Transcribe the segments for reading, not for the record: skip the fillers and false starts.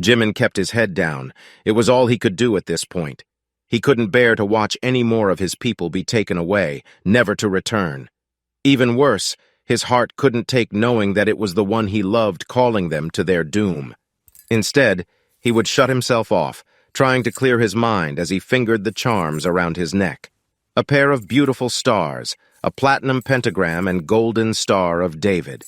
Jimin kept his head down. It was all he could do at this point. He couldn't bear to watch any more of his people be taken away, never to return. Even worse, his heart couldn't take knowing that it was the one he loved calling them to their doom. Instead, he would shut himself off, trying to clear his mind as he fingered the charms around his neck. A pair of beautiful stars, a platinum pentagram and golden star of David.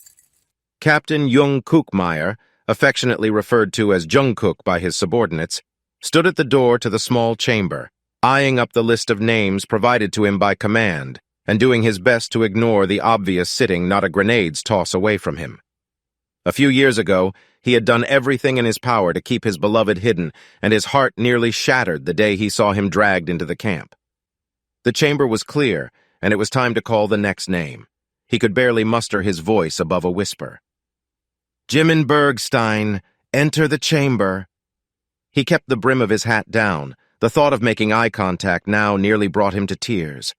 Captain Jungkook, affectionately referred to as Jungkook by his subordinates, stood at the door to the small chamber, eyeing up the list of names provided to him by command, and doing his best to ignore the obvious sitting not a grenade's toss away from him. A few years ago, he had done everything in his power to keep his beloved hidden, and his heart nearly shattered the day he saw him dragged into the camp. The chamber was clear, and it was time to call the next name. He could barely muster his voice above a whisper. "Jimin Bergstein, enter the chamber." He kept the brim of his hat down. The thought of making eye contact now nearly brought him to tears.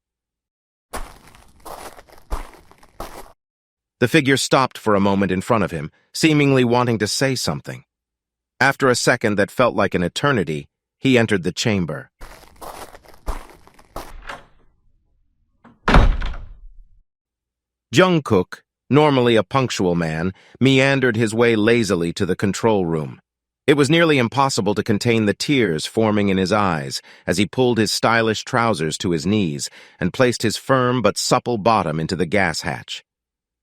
The figure stopped for a moment in front of him, seemingly wanting to say something. After a second that felt like an eternity, he entered the chamber. Jungkook, normally a punctual man, meandered his way lazily to the control room. It was nearly impossible to contain the tears forming in his eyes as he pulled his stylish trousers to his knees and placed his firm but supple bottom into the gas hatch.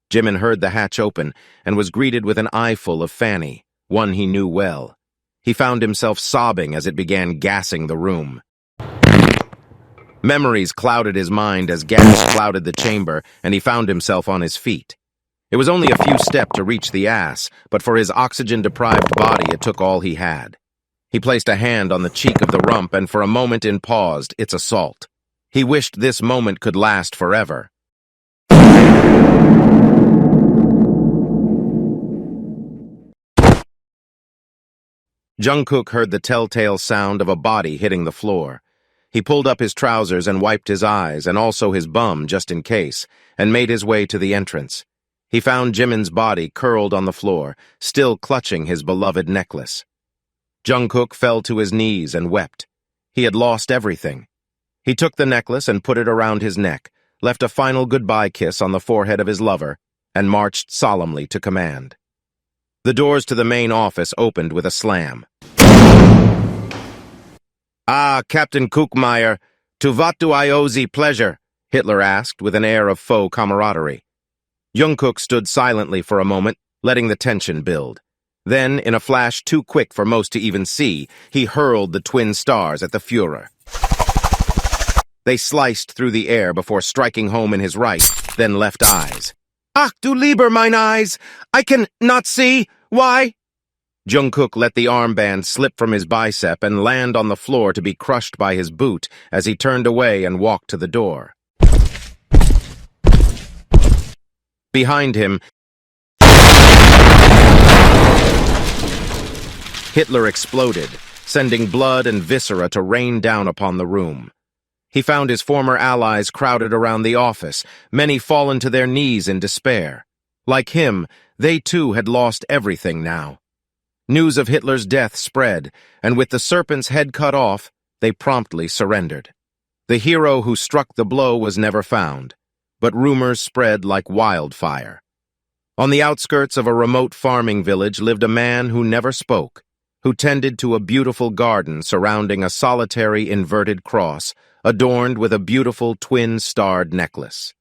Jimin heard the hatch open and was greeted with an eyeful of Fanny, one he knew well. He found himself sobbing as it began gassing the room. Memories clouded his mind as gas clouded the chamber, and he found himself on his feet. It was only a few steps to reach the ass, but for his oxygen-deprived body it took all he had. He placed a hand on the cheek of the rump and for a moment paused its assault. He wished this moment could last forever. Jungkook heard the telltale sound of a body hitting the floor. He pulled up his trousers and wiped his eyes and also his bum just in case, and made his way to the entrance. He found Jimin's body curled on the floor, still clutching his beloved necklace. Jungkook fell to his knees and wept. He had lost everything. He took the necklace and put it around his neck, left a final goodbye kiss on the forehead of his lover, and marched solemnly to command. The doors to the main office opened with a slam. "Ah, Captain Kookmeyer, to what do I owe the pleasure?" Hitler asked with an air of faux camaraderie. Jungkook stood silently for a moment, letting the tension build. Then, in a flash too quick for most to even see, he hurled the twin stars at the Führer. They sliced through the air before striking home in his right, then left eyes. "Ach du lieber mein eyes! I can not see! Why?" Jungkook let the armband slip from his bicep and land on the floor to be crushed by his boot as he turned away and walked to the door. Behind him, Hitler exploded, sending blood and viscera to rain down upon the room. He found his former allies crowded around the office, many fallen to their knees in despair. Like him, they too had lost everything now. News of Hitler's death spread, and with the serpent's head cut off, they promptly surrendered. The hero who struck the blow was never found, but rumors spread like wildfire. On the outskirts of a remote farming village lived a man who never spoke, who tended to a beautiful garden surrounding a solitary inverted cross, adorned with a beautiful twin-starred necklace.